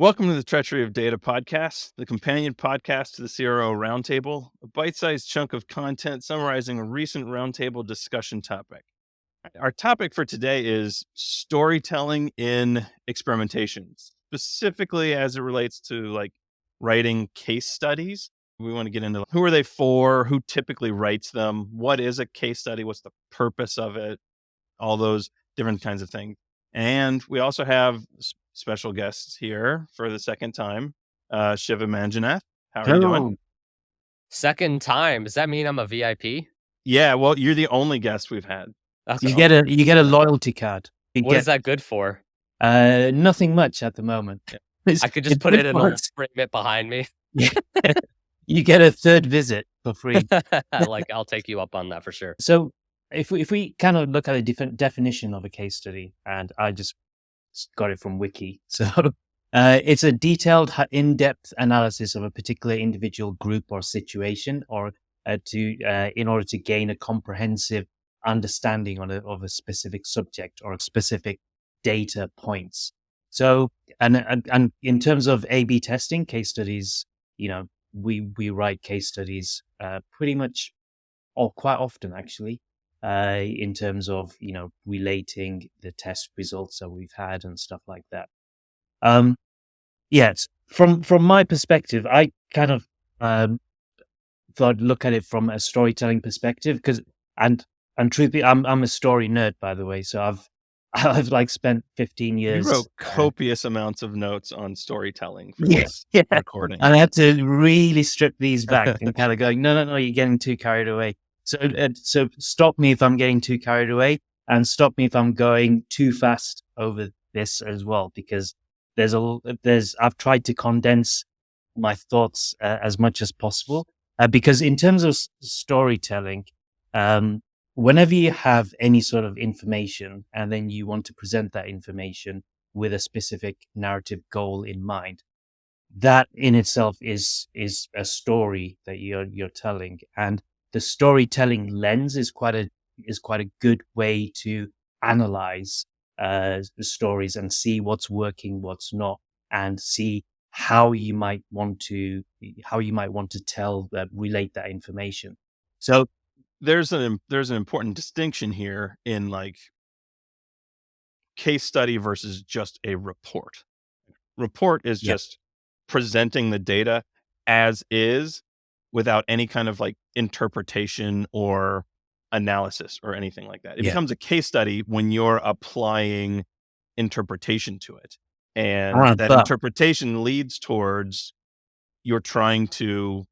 Welcome to the Treachery of Data podcast, the companion podcast to the CRO Roundtable, a bite-sized chunk of content summarizing a recent roundtable discussion topic. Our topic for today is storytelling in experimentation, specifically as it relates to writing case studies. We want to get into who are they for, who typically writes them, what is a case study, what's the purpose of it, all those different kinds of things. And we also have special guests here for the second time, Shiva Manjanath. How are you doing? Second time. Does that mean I'm a VIP? Yeah, well, you're the only guest we've had. Okay. You get a loyalty card. What is that good for? Nothing much at the moment. I could just put it in a frame it behind me. You get a third visit for free. I'll take you up on that for sure. So if we kind of look at a different definition of a case study, and I just got it from Wiki. So it's a detailed, in-depth analysis of a particular individual, group, or situation, or in order to gain a comprehensive understanding of a specific subject or specific data points. So, and in terms of A/B testing, case studies, we write case studies pretty much, or quite often actually, in terms of relating the test results that we've had and stuff like that. Yes, from my perspective, I kind of thought look at it from a storytelling perspective and truthfully, I'm a story nerd, by the way. So I've spent 15 years. You wrote copious amounts of notes on storytelling for this recording, and I had to really strip these back and kind of going, no, you're getting too carried away. So stop me if I'm getting too carried away, and stop me if I'm going too fast over this as well, because I've tried to condense my thoughts as much as possible, because in terms of storytelling, whenever you have any sort of information and then you want to present that information with a specific narrative goal in mind, that in itself is a story that you're telling. And the storytelling lens is quite a good way to analyze the stories and see what's working, what's not, and see how you might want to relate that information. So there's an important distinction here in case study versus just a report. Report is just presenting the data as is without any kind of interpretation or analysis or anything like that. It becomes a case study when you're applying interpretation to it. And that interpretation leads towards you're trying to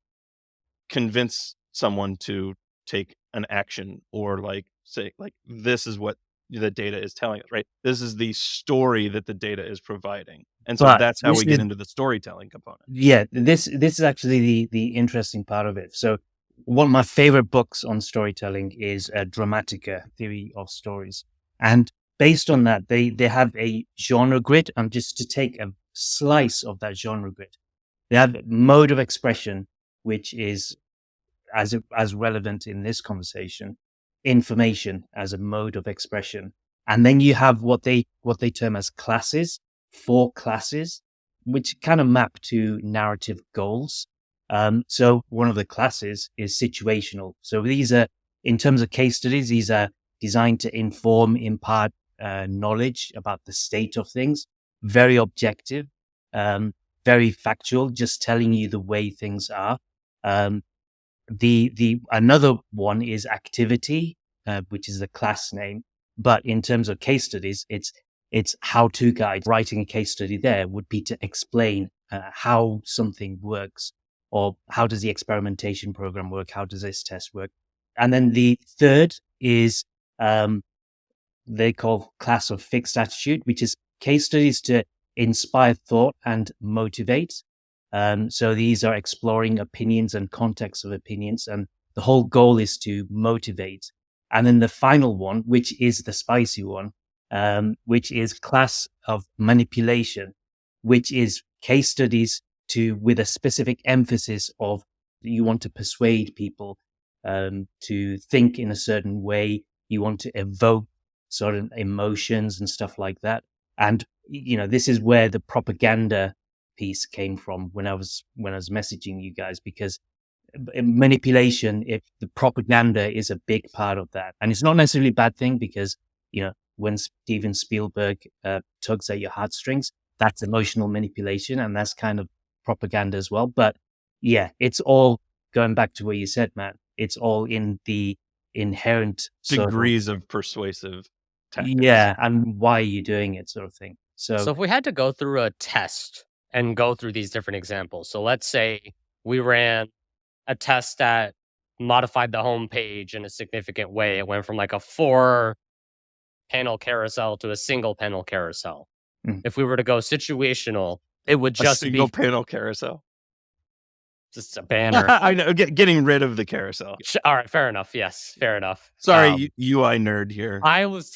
convince someone to take an action or say this is what the data is telling us, right? This is the story that the data is providing. And so that's how we get into the storytelling component. Yeah, this is actually the interesting part of it. So one of my favorite books on storytelling is Dramatica Theory of Stories. And based on that, they have a genre grid. And just to take a slice of that genre grid, they have mode of expression, which is as relevant in this conversation, information as a mode of expression. And then you have what they term as classes, 4 classes, which kind of map to narrative goals. So one of the classes is situational. So these are, in terms of case studies, these are designed to impart knowledge about the state of things, very objective, very factual, just telling you the way things are. Another one is activity, which is the class name. But in terms of case studies, it's how-to guides. Writing a case study there would be to explain how something works, or how does the experimentation program work? How does this test work? And then the third is they call class of fixed attitude, which is case studies to inspire thought and motivate. So these are exploring opinions and context of opinions, and the whole goal is to motivate. And then the final one, which is the spicy one, which is class of manipulation, which is case studies with a specific emphasis of you want to persuade people to think in a certain way. You want to evoke certain emotions and stuff like that. And, this is where the propaganda piece came from when I was messaging you guys, because manipulation, if the propaganda is a big part of that, and it's not necessarily a bad thing, because when Steven Spielberg tugs at your heartstrings, that's emotional manipulation, and that's kind of propaganda as well. But yeah, it's all going back to what you said, Matt. It's all in the inherent degrees of persuasive tactics. Yeah, and why are you doing it, sort of thing. So if we had to go through a test and go through these different examples, so let's say we ran a test that modified the homepage in a significant way. It went from like a 4-panel carousel to a single panel carousel. If we were to go situational, it would just be a single panel carousel. Just a banner. I know, getting rid of the carousel. All right, fair enough. Yes, fair enough. Sorry, UI nerd here. I was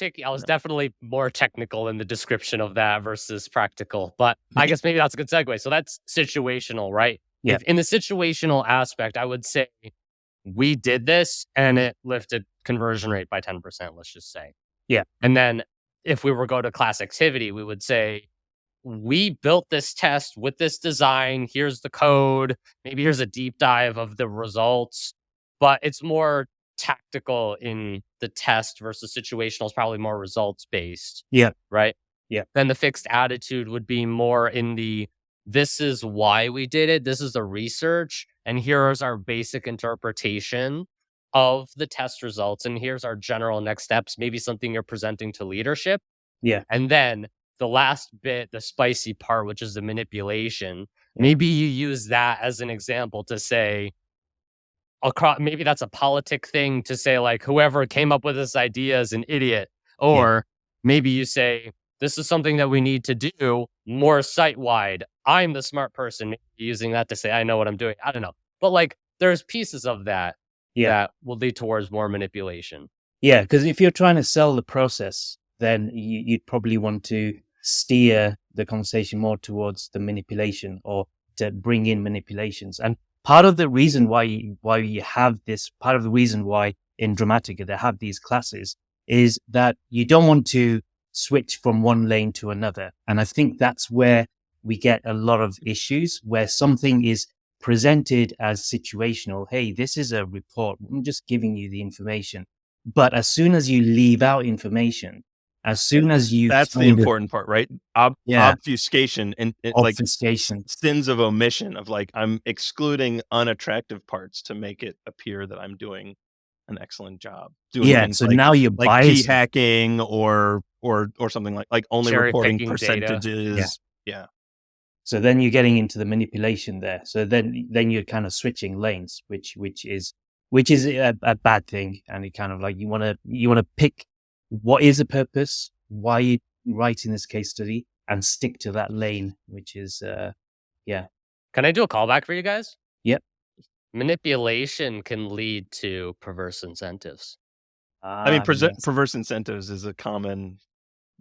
definitely more technical in the description of that versus practical, but I guess maybe that's a good segue. So that's situational, right? Yeah. If in the situational aspect, I would say we did this and it lifted conversion rate by 10%, let's just say. Yeah. And then if we were go to class activity, we would say, we built this test with this design. Here's the code. Maybe here's a deep dive of the results, but it's more tactical in the test versus situational is probably more results based. Yeah. Right. Yeah. Then the fixed attitude would be more in the, this is why we did it. This is the research. And here's our basic interpretation of the test results. And here's our general next steps. Maybe something you're presenting to leadership. Yeah. And then the last bit, the spicy part, which is the manipulation, maybe you use that as an example to say, maybe that's a politic thing to say, like, whoever came up with this idea is an idiot. Or maybe you say, this is something that we need to do more site-wide. I'm the smart person, using that to say, I know what I'm doing. I don't know. But like, there's pieces of that that will lead towards more manipulation. Yeah, because if you're trying to sell the process, then you'd probably want to steer the conversation more towards the manipulation, or to bring in manipulations. And part of the reason why you have this, part of the reason why in Dramatica they have these classes, is that you don't want to switch from one lane to another. And I think that's where we get a lot of issues, where something is presented as situational. Hey, this is a report. I'm just giving you the information. But as soon as you leave out information, as soon as you... That's the important part, right? Obfuscation and obfuscation. Like sins of omission, of like, I'm excluding unattractive parts to make it appear that I'm doing an excellent job. So now you're like key hacking or something like only cherry reporting picking percentages. data. Yeah. So then you're getting into the manipulation there. So then you're kind of switching lanes, which is a bad thing. And it kind of like, you want to pick what is the purpose, why you writing this case study, and stick to that lane, which is Can I do a callback for you guys? Yep. Manipulation can lead to perverse incentives. I mean, perverse incentives is a common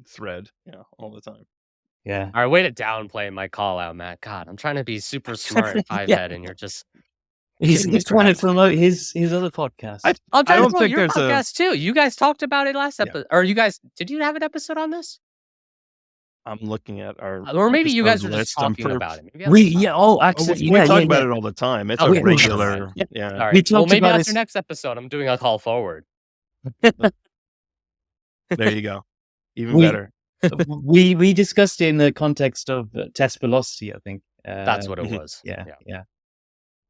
thread, all the time. Yeah. All right, way to downplay my call out, Matt. God, I'm trying to be super smart at 5head, and you're just... He's trying to promote his other podcast. I'm trying to promote your podcast too. You guys talked about it last episode. Or did you have an episode on this? I'm looking at our... Or maybe you guys were just talking about it. We talk about it all the time. It's a regular... Yeah. All right. Well, maybe that's your next episode. I'm doing a call forward. There you go. Even better. we discussed it in the context of test velocity, I think. That's what it was. Yeah.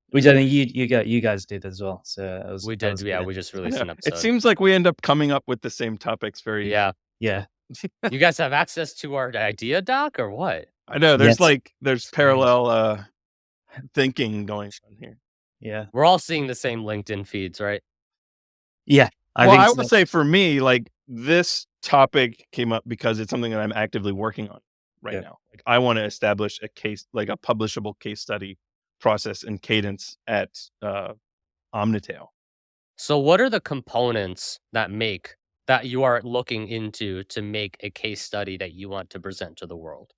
Which I think you guys did as well. So we did. We just released an episode. It seems like we end up coming up with the same topics very... Yeah. You guys have access to our idea doc or what? I know there's parallel thinking going on here. Yeah. We're all seeing the same LinkedIn feeds, right? Yeah. I would say for me, like, this topic came up because it's something that I'm actively working on right now. Like, I want to establish a case, like a publishable case study process and cadence at Omnitail. So what are the components that you are looking into to make a case study that you want to present to the world?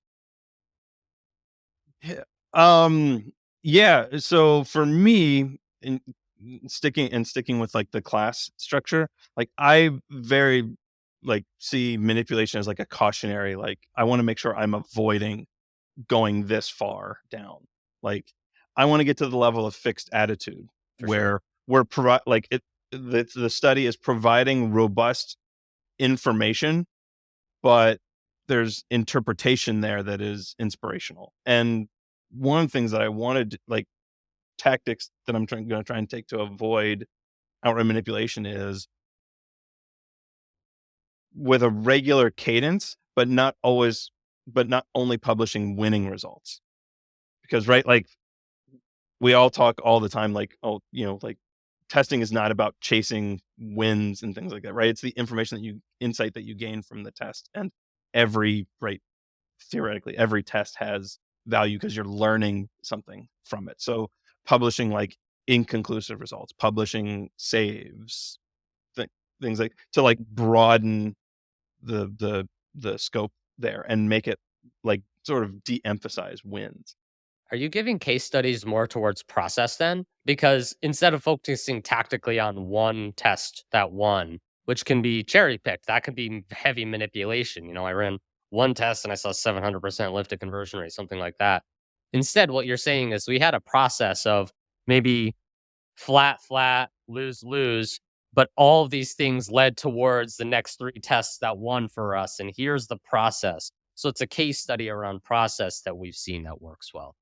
So for me, in sticking with like the class structure, like I see manipulation as like a cautionary, like I want to make sure I'm avoiding going this far down. Like, I want to get to the level of fixed attitude where we're the study is providing robust information, but there's interpretation there that is inspirational. And one of the things that I wanted, like tactics that I'm going to try and take to avoid outright manipulation, is with a regular cadence, but not only publishing winning results. Because, right, like we all talk all the time, like, oh, like testing is not about chasing wins and things like that, right? It's the insight that you gain from the test. And theoretically, every test has value because you're learning something from it. So publishing like inconclusive results, publishing saves, things like to like broaden the scope there and make it like sort of de-emphasize wins. Are you giving case studies more towards process then? Because instead of focusing tactically on one test that won, which can be cherry picked, that could be heavy manipulation. I ran one test and I saw 700% lifted conversion rate, something like that. Instead, what you're saying is we had a process of maybe flat, flat, lose, lose, but all of these things led towards the next 3 tests that won for us. And here's the process. So it's a case study around process that we've seen that works well.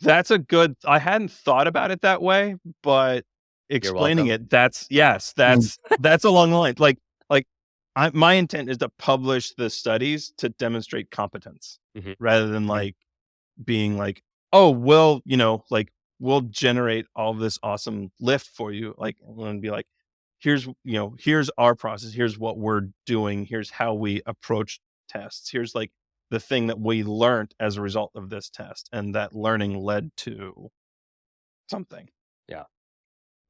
That's I hadn't thought about it that way, but explaining it, that's along the lines. Like my intent is to publish the studies to demonstrate competence rather than like being like, oh, well, like we'll generate all this awesome lift for you. Like I'm going to be like, here's our process. Here's what we're doing. Here's how we approach tests. Here's like the thing that we learned as a result of this test. And that learning led to something. Yeah.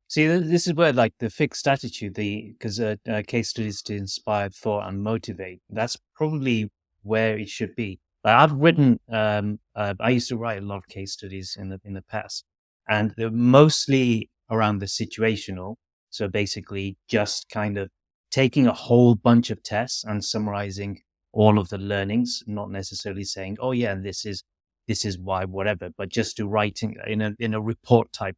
See, this is where like the fixed attitude, because case studies to inspire thought and motivate, that's probably where it should be. Like I've written, I used to write a lot of case studies in the past, and they're mostly around the situational. So basically just kind of taking a whole bunch of tests and summarizing all of the learnings, not necessarily saying, oh yeah, this is why, whatever, but just to writing in a report type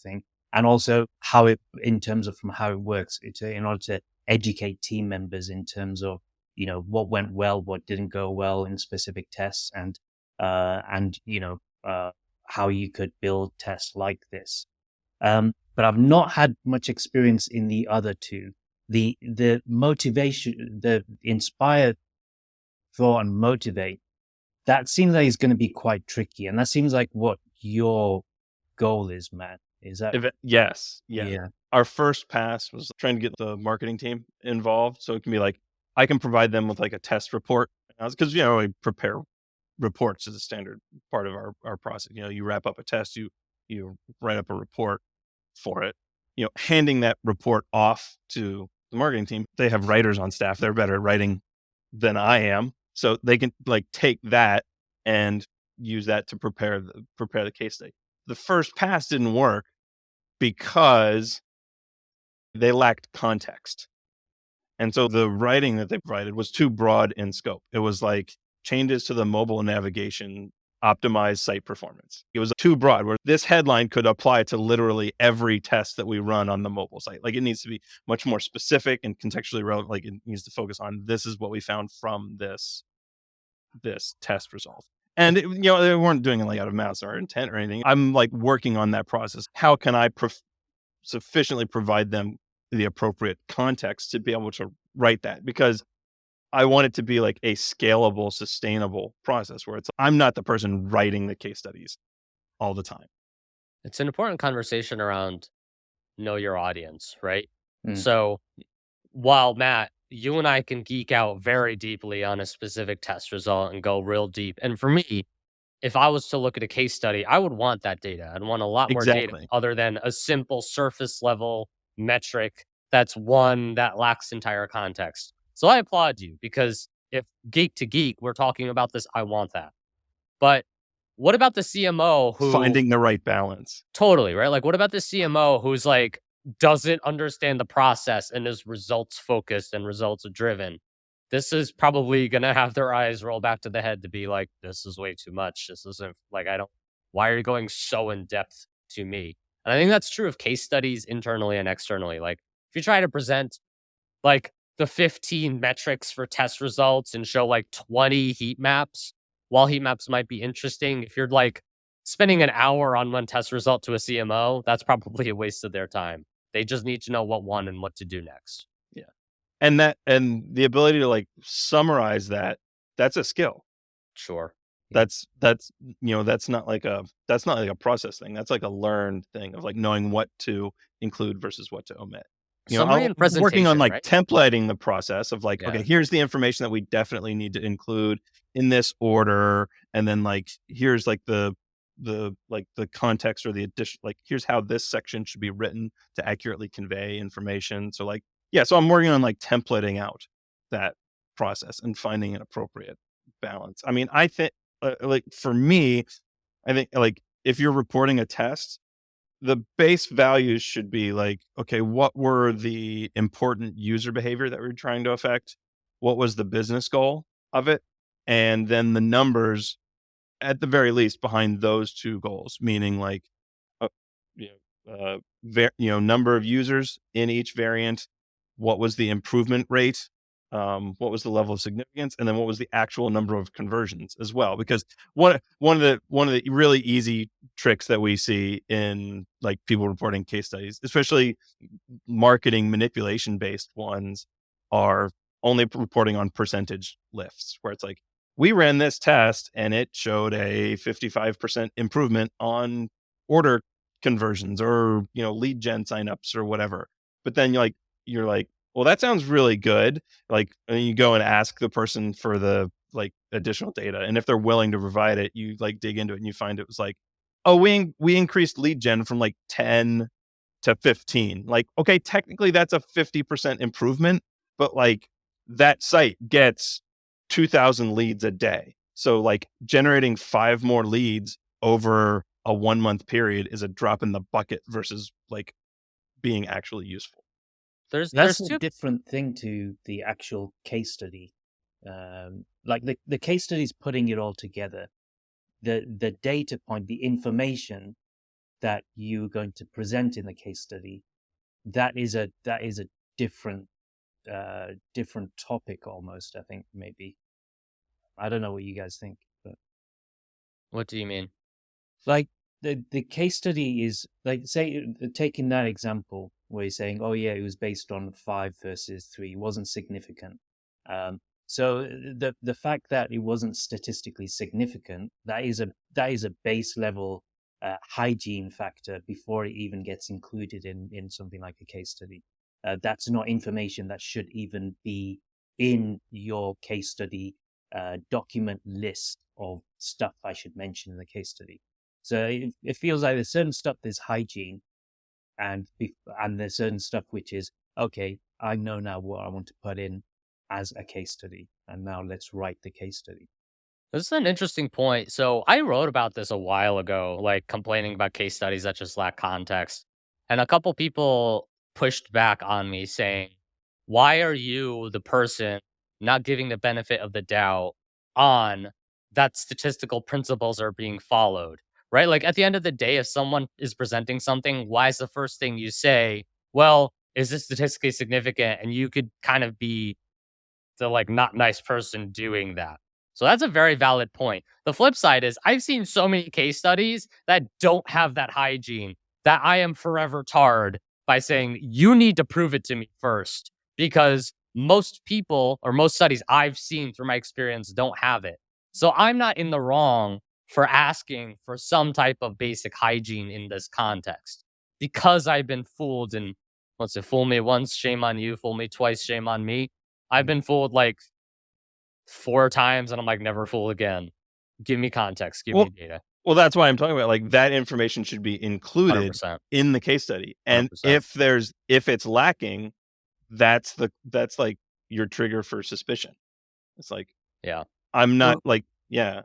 thing. And also how it, in terms of from how it works, in order to educate team members in terms of, what went well, what didn't go well in specific tests, and how you could build tests like this. But I've not had much experience in the other two. The motivation, the inspire thought and motivate, that seems like it's going to be quite tricky. And that seems like what your goal is, Matt. Is that? Yes. Yeah. Our first pass was trying to get the marketing team involved. So it can be like, I can provide them with like a test report. Because, we prepare reports as a standard part of our process. You wrap up a test, you write up a report for it, handing that report off to the marketing team. They have writers on staff. They're better at writing than I am. So they can like take that and use that to prepare the case study. The first pass didn't work because they lacked context. And so the writing that they provided was too broad in scope. It was like changes to the mobile navigation, optimize site performance. It was too broad, where this headline could apply to literally every test that we run on the mobile site. Like it needs to be much more specific and contextually relevant. Like it needs to focus on, this is what we found from this test result. And they weren't doing it like out of malice or intent or anything. I'm like working on that process. How can I sufficiently provide them the appropriate context to be able to write that? Because I want it to be like a scalable, sustainable process where I'm not the person writing the case studies all the time. It's an important conversation around know your audience, right? So while Matt, you and I can geek out very deeply on a specific test result and go real deep. And for me, if I was to look at a case study, I would want that data. I'd want a lot more data other than a simple surface level metric that's one that lacks entire context. So I applaud you, because if geek to geek, we're talking about this, I want that. But what about the CMO who finding the right balance? Totally, right? Like what about the CMO who's like doesn't understand the process and is results focused and results driven? this is probably going to have their eyes roll back to the head to be like, this is way too much. This isn't like, why are you going so in depth to me? And I think that's true of case studies internally and externally. Like, if you try to present like the 15 metrics for test results and show like 20 heat maps, while heat maps might be interesting, if you're like spending an hour on one test result to a CMO, that's probably a waste of their time. They just need to know what won and what to do next. Yeah. And the ability to like summarize that's a skill. Sure. That's that's not like a process thing. That's like a learned thing of like knowing what to include versus what to omit. Summary and presentation, working on like right? templating the process of like, okay, here's the information that we definitely need to include in this order, and then like here's like the context or the addition, like here's how this section should be written to accurately convey information. So like, so I'm working on like templating out that process and finding an appropriate balance. I mean, I think like for me, I think like if you're reporting a test, the base values should be like, okay, what were the important user behavior that we're trying to affect? What was the business goal of it? And then the numbers at the very least behind those two goals, meaning like, uh, number of users in each variant, what was the improvement rate, what was the level of significance, and then what was the actual number of conversions as well. Because one of the really easy tricks that we see in like people reporting case studies, especially marketing manipulation based ones, are only reporting on percentage lifts, where it's like, we ran this test and it showed a 55% improvement on order conversions or lead gen signups or whatever. But then you're like, well, that sounds really good. Like, and you go and ask the person for the like additional data, and if they're willing to provide it, you like dig into it and you find it was like, oh, we increased lead gen from like 10 to 15. Like, okay, technically that's a 50% improvement, but like that site gets 2,000 leads a day. So like generating 5 more leads over a 1 month period is a drop in the bucket versus like being actually useful. That's a different thing to the actual case study. Like the case study is putting it all together. The data point, the information that you're going to present in the case study, that is a different different topic almost. I think maybe. I don't know what you guys think, but what do you mean? Like the case study is like, say, taking that example where you're saying, oh yeah, it was based on 5 versus 3, it wasn't significant. So the fact that it wasn't statistically significant, that is a base level hygiene factor before it even gets included in something like a case study. That's not information that should even be in your case study document list of stuff I should mention in the case study. So it feels like there's certain stuff there's hygiene, and there's certain stuff which is, okay, I know now what I want to put in as a case study, and now let's write the case study. This is an interesting point. So I wrote about this a while ago, like complaining about case studies that just lack context. And a couple people pushed back on me saying, why are you the person not giving the benefit of the doubt on that statistical principles are being followed? Right? Like at the end of the day, if someone is presenting something, why is the first thing you say, well, is this statistically significant? And you could kind of be the like not nice person doing that. So that's a very valid point. The flip side is I've seen so many case studies that don't have that hygiene that I am forever tarred by saying, you need to prove it to me first, because most people or most studies I've seen through my experience don't have it. So I'm not in the wrong for asking for some type of basic hygiene in this context, because I've been fooled. And let's say, fool me once, shame on you, fool me twice, shame on me. I've been fooled like 4 times, and I'm like, never fool again. Give me context, give me data. Well, that's why I'm talking about like that information should be included 100%. in the case study. And 100%. if it's lacking, that's like your trigger for suspicion. It's like, yeah, I'm not like, yeah.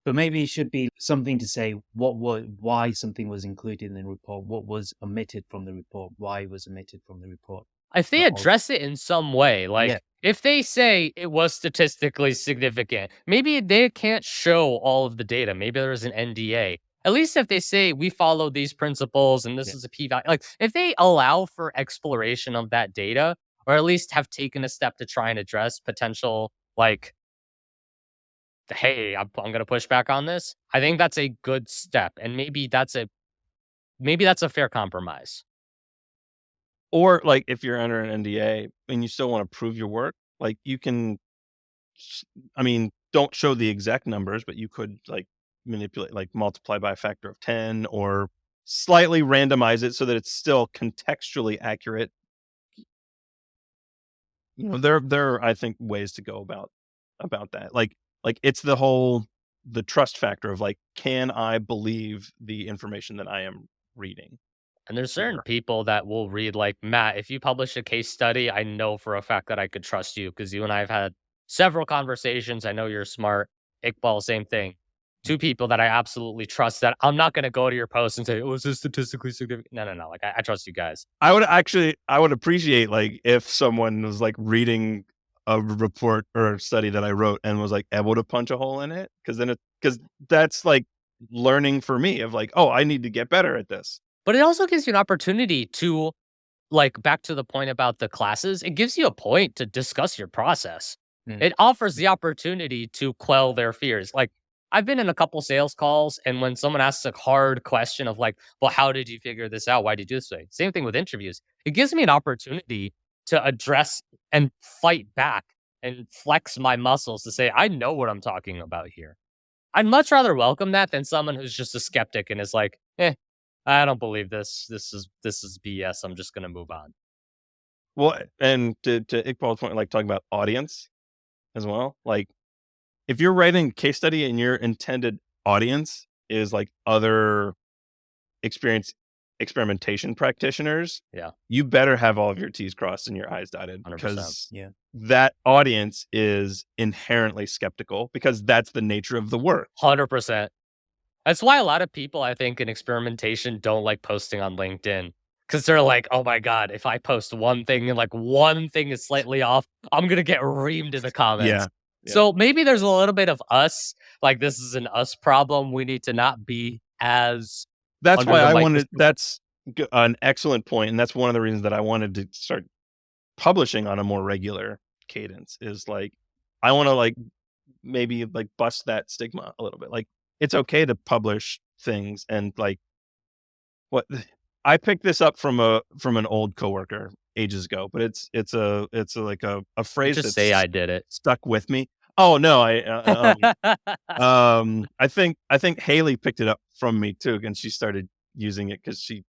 But maybe it should be something to say why something was included in the report, what was omitted from the report, why it was omitted from the report. If they address it in some way, like If they say it was statistically significant, maybe they can't show all of the data. Maybe there's an NDA. At least if they say we follow these principles and this Yeah. is a p-value, like if they allow for exploration of that data, or at least have taken a step to try and address potential, like, hey, I'm going to push back on this. I think that's a good step, and maybe that's a fair compromise. Or like if you're under an NDA and you still want to prove your work, like you can, I mean, don't show the exact numbers, but you could like manipulate, like multiply by a factor of 10 or slightly randomize it so that it's still contextually accurate. You know, there are, I think, ways to go about that. Like it's the trust factor of like, can I believe the information that I am reading? And there's certain Here? people that will read, like, Matt, if you publish a case study, I know for a fact that I could trust you because you and I have had several conversations. I know you're smart. Iqbal, same thing. Two people that I absolutely trust that I'm not going to go to your post and say, oh, is this statistically significant? No, no, no. Like, I trust you guys. I would appreciate like if someone was like reading a report or a study that I wrote and was like able to punch a hole in it, because that's like learning for me of like, oh, I need to get better at this. But it also gives you an opportunity to, like, back to the point about the classes, it gives you a point to discuss your process. Mm. It offers the opportunity to quell their fears. Like, I've been in a couple sales calls, and when someone asks a hard question of like, well, how did you figure this out? Why did you do this way? Same thing with interviews. It gives me an opportunity to address and fight back and flex my muscles to say, I know what I'm talking about here. I'd much rather welcome that than someone who's just a skeptic and is like, I don't believe this. This is BS. I'm just gonna move on. Well, and to Iqbal's point, like talking about audience as well. Like if you're writing a case study and your intended audience is like other experimentation practitioners, Yeah, you better have all of your T's crossed and your I's dotted 100%. because Yeah. that audience is inherently skeptical because that's the nature of the work. 100%. That's why a lot of people, I think, in experimentation don't like posting on LinkedIn because they're like, oh my God, if I post one thing and like one thing is slightly off, I'm going to get reamed in the comments. Yeah. Yeah. So maybe there's a little bit of us, like this is an us problem. We need to not be as That's under why the I wanted, microscope. that's an excellent point, and that's one of the reasons that I wanted to start publishing on a more regular cadence is like, I want to like maybe like bust that stigma a little bit. Like it's okay to publish things and like what I picked this up from an old coworker ages ago, but it's like a phrase Just say that's I did it. stuck with me. Oh no, I think Haley picked it up from me too, and she started using it because she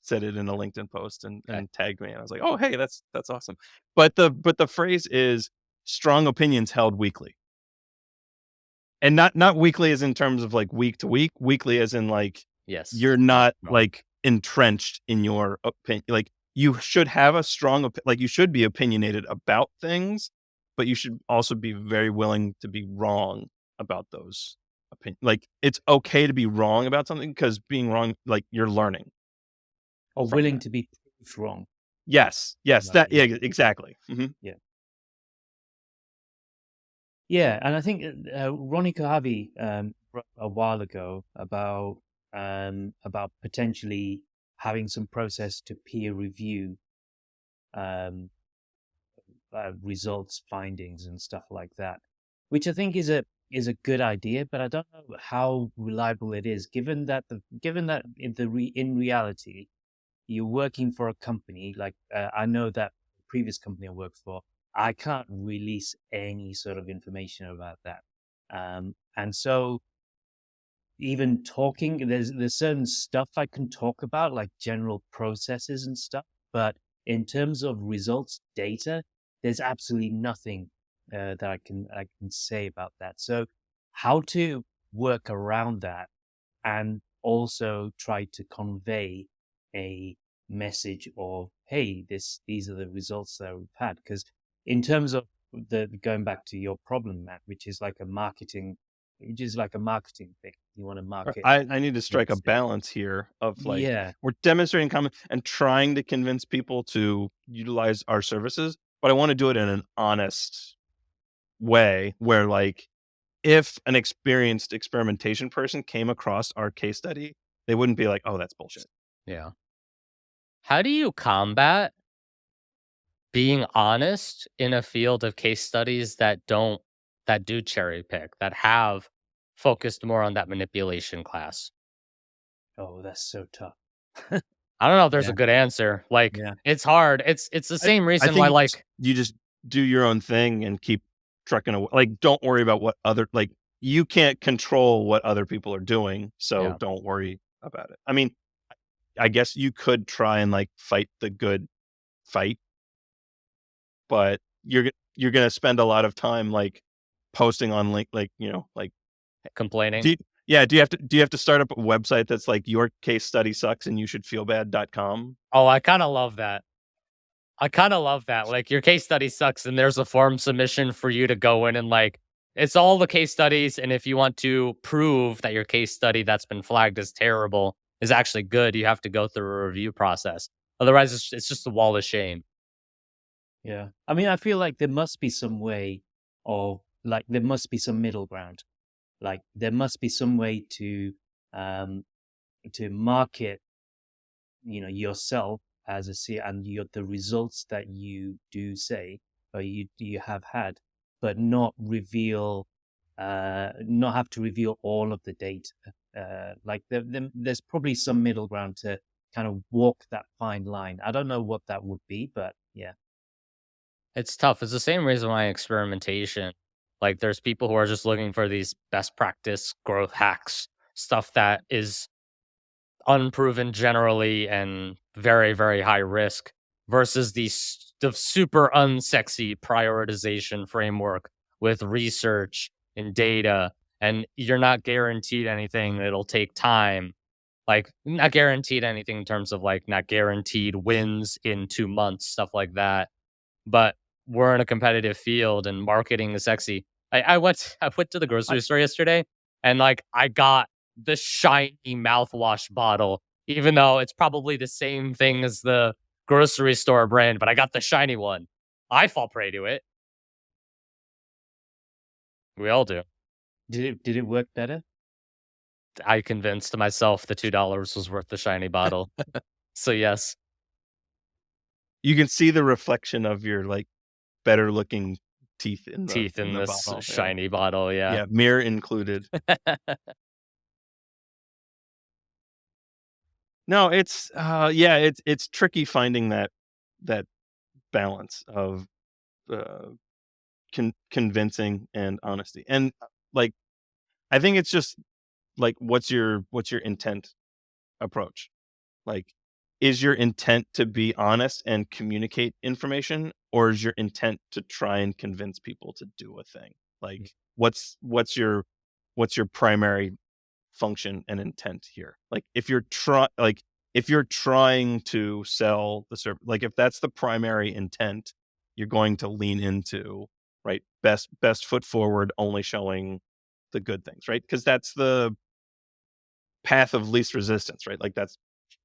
said it in a LinkedIn post and tagged me, and I was like, oh hey, that's awesome. But the phrase is strong opinions held weekly, and not weekly as in terms of like week to week, weekly as in like Yes. you're not No. like entrenched in your opinion. Like you should have a strong like you should be opinionated about things, but you should also be very willing to be wrong about those opinions. Like it's okay to be wrong about something because being wrong, like you're learning Or from willing that. to be proved wrong. Yes, Right, that yeah. yeah, exactly. Mhm. Yeah, and I think Ronnie Kohavi wrote a while ago about potentially having some process to peer review um, results, findings, and stuff like that, which I think is a good idea. But I don't know how reliable it is, given that in reality you're working for a company like I know that the previous company I worked for, I can't release any sort of information about that. And so even talking, there's certain stuff I can talk about, like general processes and stuff. But in terms of results data, there's absolutely nothing that I can say about that. So how to work around that and also try to convey a message of, hey, these are the results that we've had. Because in terms of the going back to your problem, Matt, which is like a marketing thing. You want to market. I need to strike a Yes. balance here of like Yeah. we're demonstrating common and trying to convince people to utilize our services, but I want to do it in an honest way where, like, if an experienced experimentation person came across our case study, they wouldn't be like, oh, that's bullshit. Yeah. How do you combat being honest in a field of case studies that do cherry pick, that have focused more on that manipulation class? Oh, that's so tough. I don't know if there's Yeah. a good answer. Like, Yeah. it's hard. It's the same I reason think why, like, you just do your own thing and keep trucking away. Like, don't worry about what other, like, you can't control what other people are doing, so Yeah. don't worry about it. I mean, I guess you could try and, like, fight the good fight, but you're gonna spend a lot of time, like, posting on link, like, like, complaining. do you have to start up a website that's like your case study sucks and you should feel bad.com? Oh, I kind of love that. Like, your case study sucks, and there's a form submission for you to go in and, like, it's all the case studies. And if you want to prove that your case study that's been flagged as terrible is actually good, you have to go through a review process. Otherwise, it's just a wall of shame. Yeah. I mean, I feel like there must be some way of, like, there must be some middle ground. Like, there must be some way um, to market, yourself as a C and the results that you do say or you have had, but not have to reveal all of the data. Like, there's probably some middle ground to kind of walk that fine line. I don't know what that would be, but yeah. It's tough. It's the same reason why experimentation, like, there's people who are just looking for these best practice growth hacks, stuff that is unproven generally and very, very high risk, versus the super unsexy prioritization framework with research and data. And you're not guaranteed anything. It'll take time. Like, not guaranteed anything in terms of, like, not guaranteed wins in 2 months, stuff like that. But we're in a competitive field and marketing is sexy. I went to the grocery store yesterday, and, like, I got the shiny mouthwash bottle, even though it's probably the same thing as the grocery store brand, but I got the shiny one. I fall prey to it. We all do. Did it work better? I convinced myself the $2 was worth the shiny bottle. So yes, You can see the reflection of your, like, better looking teeth in teeth in the this bottle. shiny bottle. Yeah. Yeah, mirror included. No, it's tricky finding that balance of uh, convincing and honesty. And, like, I think it's just like, what's your intent approach? Like, is your intent to be honest and communicate information, or is your intent to try and convince people to do a thing? Like, what's your primary function and intent here? Like, if you're trying to sell the service, like, if that's the primary intent, you're going to lean into, right, best foot forward, only showing the good things, right? Because that's the path of least resistance, right? Like, that's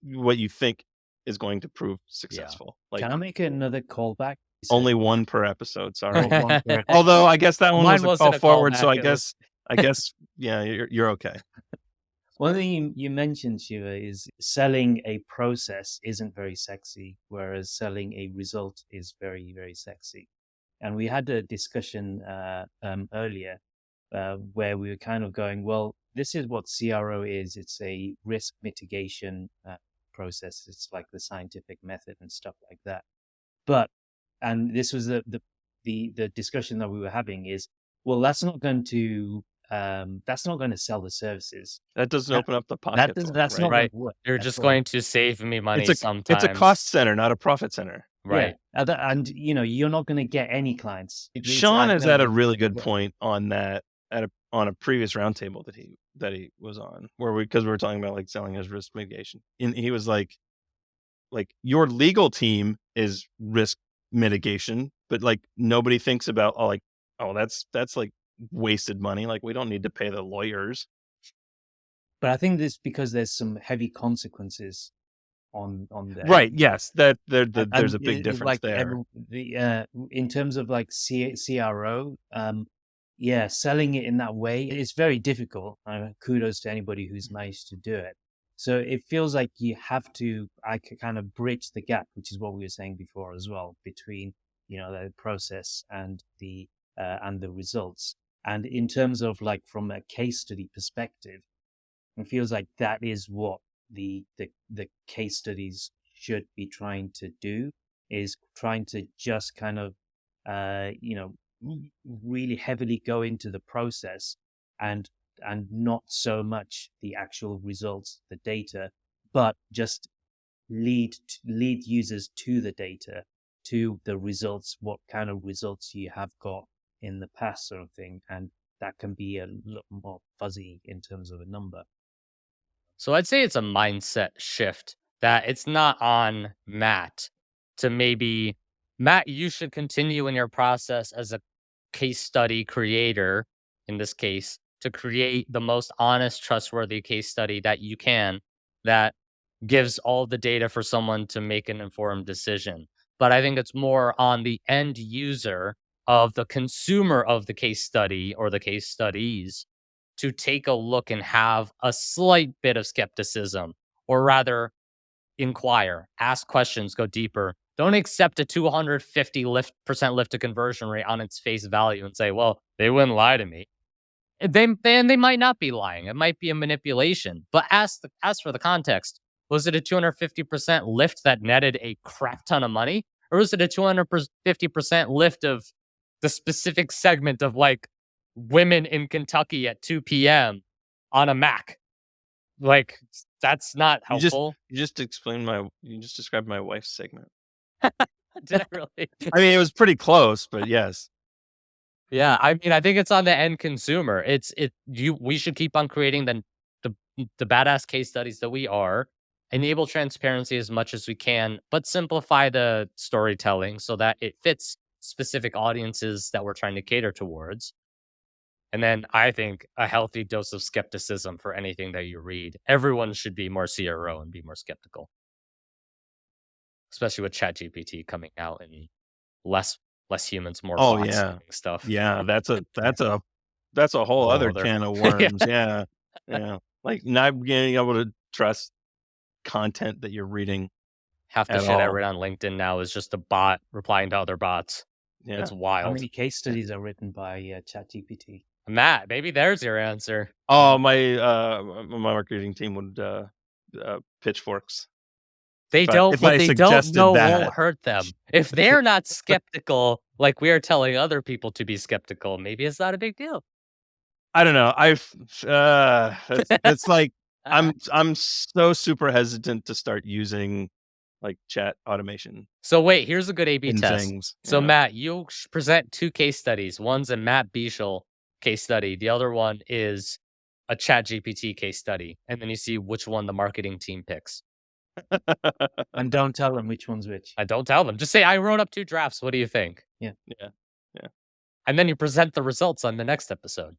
what you think is going to prove successful. Like, Can I make another callback? You said only one per episode. Sorry. one per Although I guess that one Mine was a wasn't call a forward, so callback, it was- I guess yeah, you're okay. One thing you mentioned, Shiva, is selling a process isn't very sexy, whereas selling a result is very, very sexy. And we had a discussion earlier where we were kind of going, well, this is what CRO is. It's a risk mitigation process. It's like the scientific method and stuff like that. But, and this was the discussion that we were having is, well, that's not going to sell the services. That doesn't That- open up the pocketbook, That's right? not Right. going to work. You're at just all. going to save me money sometimes. It's a cost center, not a profit center. Right. Yeah. And you're not going to get any clients. Sean has had a really good point on that on a previous roundtable that he was on, because we were talking about, like, selling as risk mitigation, and he was like your legal team is risk mitigation, but, like, nobody thinks about, that's like wasted money. Like, we don't need to pay the lawyers. But I think this because there's some heavy consequences there. Right. Yes. There's And a big difference like there. in terms of like CRO, yeah, selling it in that way, it's very difficult. Kudos to anybody who's managed to do it. So it feels like you have to, kind of bridge the gap, which is what we were saying before as well, between, the process and the results. And in terms of like from a case study perspective, it feels like that is what the case studies should be trying to do, is trying to just kind of, really heavily go into the process and not so much the actual results, the data, but just lead users to the data, to the results, what kind of results you have got in the past, sort of thing. And that can be a lot more fuzzy in terms of a number. So I'd say it's a mindset shift that it's not on Matt to maybe, Matt, you should continue in your process as a case study creator, in this case, to create the most honest, trustworthy case study that you can, that gives all the data for someone to make an informed decision. But I think it's more on the end user of the consumer of the case study or the case studies to take a look and have a slight bit of skepticism, or rather inquire, ask questions, go deeper. Don't accept a 250% lift to conversion rate on its face value and say, well, they wouldn't lie to me. They might not be lying. It might be a manipulation, but ask for the context. Was it a 250% lift that netted a crap ton of money? Or was it a 250% lift of the specific segment of like women in Kentucky at 2 p.m. on a Mac? Like, that's not helpful. You just described my wife's segment. Did I really? I mean, it was pretty close, but yes. Yeah, I mean, I think it's on the end consumer. We should keep on creating the badass case studies that we are, enable transparency as much as we can, but simplify the storytelling so that it fits specific audiences that we're trying to cater towards. And then I think a healthy dose of skepticism for anything that you read. Everyone should be more CRO and be more skeptical, especially with ChatGPT coming out and less humans, more Oh bots yeah, doing stuff. yeah. That's a whole other can of Yeah. worms. Yeah, yeah. Like not being able to trust content that you're reading Half the at shit I all. read on LinkedIn now is just a bot replying to other bots. Yeah. It's How wild. many case studies are written by ChatGPT? Matt, maybe there's your answer. Oh, my marketing team would pitchforks. They If don't, if what I they don't suggested know that. won't hurt them. If they're not skeptical, like we are telling other people to be skeptical, maybe it's not a big deal. I don't know. It's like I'm so super hesitant to start using like chat automation So wait, here's a good A/B in test. things. So Yeah. Matt, you present two case studies. One's a Matt Bieshel case study. The other one is a ChatGPT case study, and then you see which one the marketing team picks. And don't tell them which one's which. I don't tell them. Just say I wrote up two drafts. What do you think? Yeah. And then you present the results on the next episode.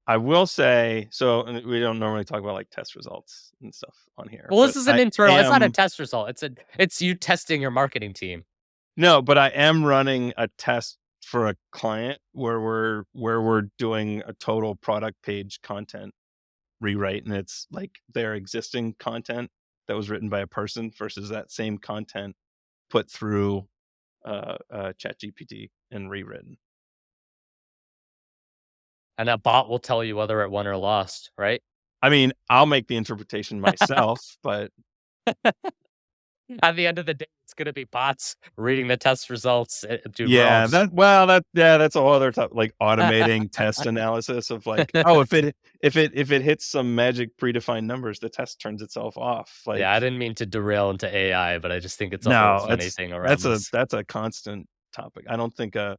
I will say, so and we don't normally talk about like test results and stuff on here. Well, this but is an I internal. It's not a am- test result. It's you testing your marketing team. No, but I am running a test for a client where we're doing a total product page content rewrite, and it's like their existing content that was written by a person versus that same content put through ChatGPT and rewritten. And a bot will tell you whether it won or lost, right? I mean, I'll make the interpretation myself, but At the end of the day, it's going to be bots reading the test results. yeah, that's a whole other topic, like automating test analysis of like, oh, if it hits some magic predefined numbers, the test turns itself off. Like, Yeah, I didn't mean to derail into AI, but I just think it's a whole funny thing around this. that's a constant topic. I don't think a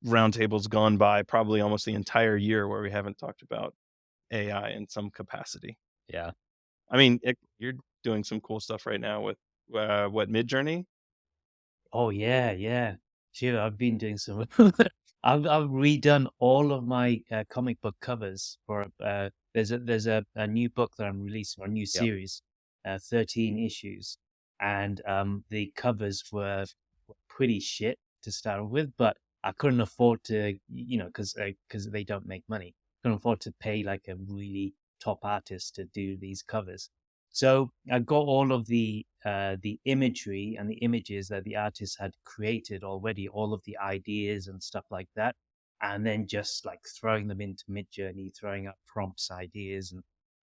roundtable's gone by probably almost the entire year where we haven't talked about AI in some capacity. Yeah. I mean, you're doing some cool stuff right now with what, Midjourney? Oh yeah. Shiva, I've been doing some. I've redone all of my comic book covers for there's a new book that I'm releasing, or a new series, 13 issues, and the covers were pretty shit to start with, but I couldn't afford to, because they don't make money. Couldn't afford to pay like a really top artist to do these covers. So I got all of the imagery and the images that the artist had created already, all of the ideas and stuff like that, and then just like throwing them into Midjourney, throwing up prompts, ideas,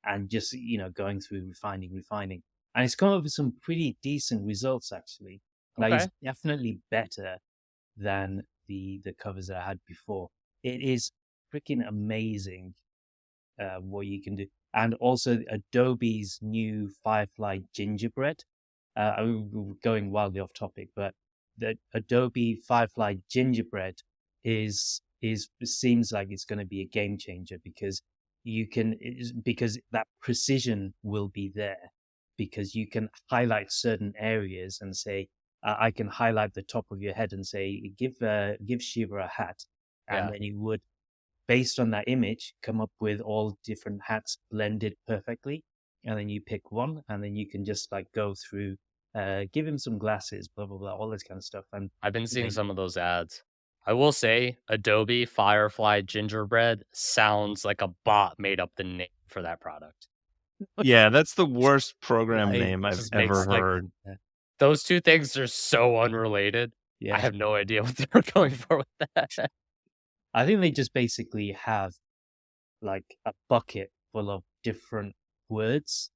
and just going through refining, and it's come up with some pretty decent results actually. Like Okay. it's definitely better than the covers that I had before. It is freaking amazing what you can do. And also Adobe's new Firefly Gingerbread. We're going wildly off topic, but the Adobe Firefly Gingerbread seems like it's going to be a game changer because because that precision will be there, because you can highlight certain areas and say, I can highlight the top of your head and say, give Shiva a hat, and Yeah. then you would, based on that image, come up with all different hats blended perfectly. And then you pick one, and then you can just like go through, give him some glasses, blah, blah, blah, all this kind of stuff. And I've been seeing then, some of those ads. I will say Adobe Firefly Gingerbread sounds like a bot made up the name for that product. Yeah, that's the worst program I name I've Just ever makes like heard. those two things are so unrelated. I yeah, have no idea what they were going for with that. I think they just basically have like a bucket full of different words,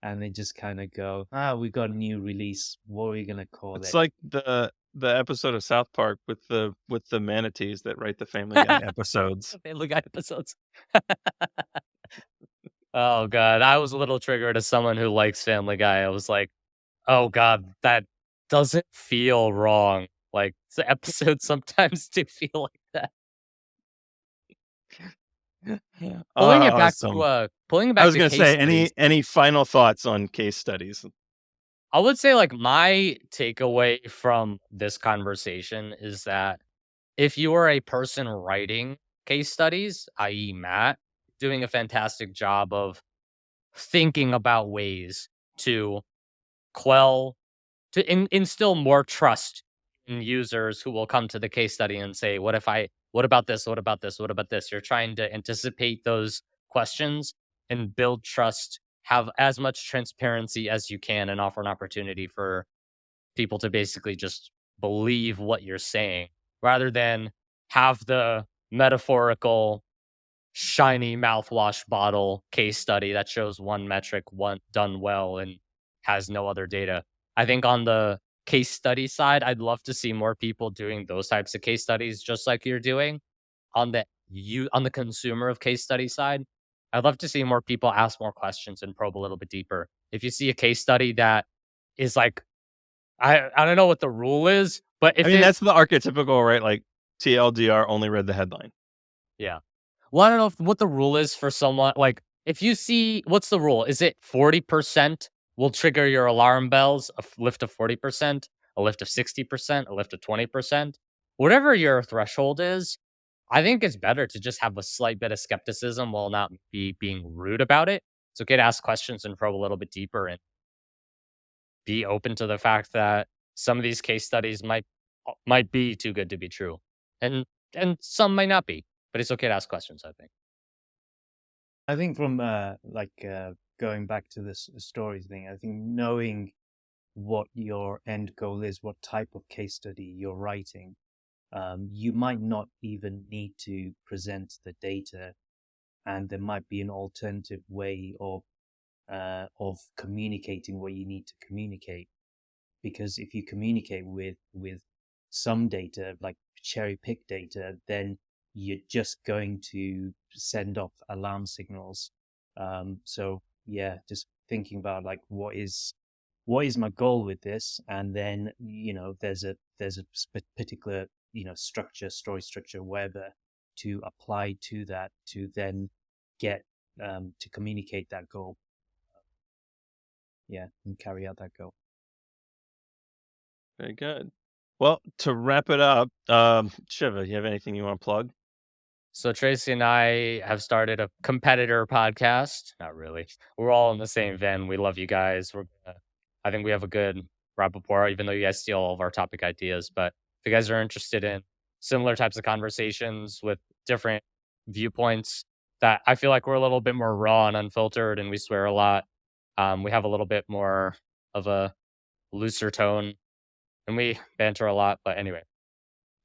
and they just kind of go, we got a new release. What are we gonna call It's it? like the episode of South Park with the manatees that write the Family Guy episodes. Family Guy episodes. Oh god, I was a little triggered as someone who likes Family Guy. I was like, "Oh god, that doesn't feel wrong." Like the episodes sometimes do feel like that. Awesome. Pulling it I back was to gonna case say, studies. any final thoughts on case studies? I would say like my takeaway from this conversation is that if you are a person writing case studies, i.e. Matt, doing a fantastic job of thinking about ways to quell instill more trust in users who will come to the case study and say, what about this? What about this? What about this? You're trying to anticipate those questions and build trust, have as much transparency as you can, and offer an opportunity for people to basically just believe what you're saying rather than have the metaphorical shiny mouthwash bottle case study that shows one metric, one done well and has no other data. I think on the case study side, I'd love to see more people doing those types of case studies just like you're doing. On the consumer of case study side, I'd love to see more people ask more questions and probe a little bit deeper. If you see a case study that is like I don't know what the rule is, but I if mean, it that's the archetypical, right? Like TLDR, only read the headline. yeah. Well, I don't know what the rule is for someone like if you see what's the rule? Is it 40% will trigger your alarm bells, lift of 40%, a lift of 60%, a lift of 20%? Whatever your threshold is, I think it's better to just have a slight bit of skepticism while not being rude about it. It's okay to ask questions and probe a little bit deeper and be open to the fact that some of these case studies might be too good to be true. And some might not be, but it's okay to ask questions, I think. I think from going back to this stories thing, I think knowing what your end goal is, what type of case study you're writing, you might not even need to present the data, and there might be an alternative way of communicating what you need to communicate. Because if you communicate with some data, like cherry pick data, then you're just going to send off alarm signals. So yeah, just thinking about like what is my goal with this, and then there's a particular story structure, whatever, to apply to that to then get to communicate that goal. Yeah, and carry out that goal. Very good. Well, to wrap it up, Shiva, you have anything you want to plug? So Tracy and I have started a competitor podcast. Not really. We're all in the same vein. We love you guys. I think we have a good rapport, even though you guys steal all of our topic ideas. But if you guys are interested in similar types of conversations with different viewpoints, that I feel like we're a little bit more raw and unfiltered, and we swear a lot. We have a little bit more of a looser tone, and we banter a lot. But anyway,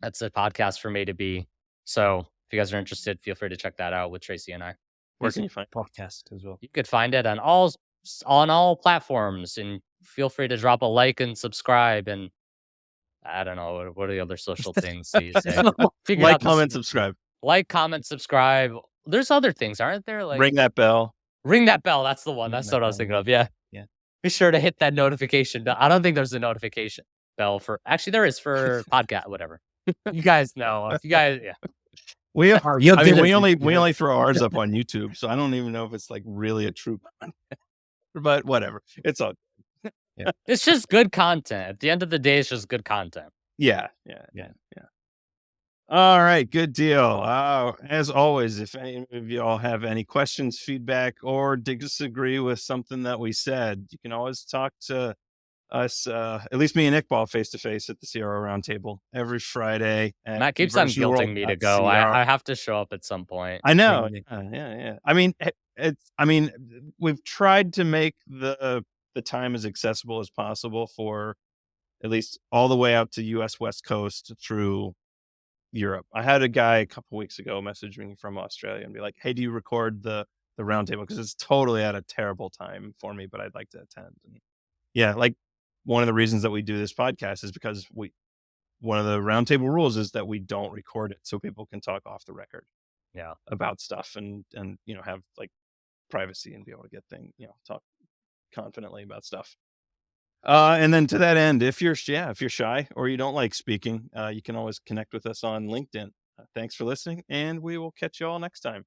that's a podcast for me to be. So if you guys are interested, feel free to check that out with Tracy and I. Where can you find podcast as well? You could find it on all platforms, and feel free to drop a like and subscribe. And I don't know what are the other social things that you say. Figure like, out comment, subscribe, like, comment, subscribe. There's other things, aren't there? Like ring that bell. Ring that bell. That's the one. Ring That's that what I was bell, thinking of. Yeah. Yeah. Be sure to hit that notification bell. I don't think there's a notification bell for. Actually, there is for podcast. Whatever. You guys know. If you guys, yeah. We are. You're I mean, good we at only it, we yeah. only throw ours up on YouTube, so I don't even know if it's like really a true. But whatever, it's all. It's just good content. At the end of the day, it's just good content. Yeah. All right, good deal. As always, if any of you all have any questions, feedback, or disagree with something that we said, you can always talk to us, at least me and Iqbal, face to face at the CRO Roundtable every Friday. Matt keeps on guilting me to go. I have to show up at some point. I know. Yeah. Yeah. I mean, we've tried to make the time as accessible as possible for at least all the way out to U.S. West Coast through Europe. I had a guy a couple weeks ago message me from Australia and be like, "Hey, do you record the roundtable? Because it's totally at a terrible time for me, but I'd like to attend." And yeah, like one of the reasons that we do this podcast is because one of the roundtable rules is that we don't record it so people can talk off the record. Yeah. About stuff and have like privacy and be able to get things, talk confidently about stuff. And then to that end, if you're shy or you don't like speaking, you can always connect with us on LinkedIn. Thanks for listening, and we will catch you all next time.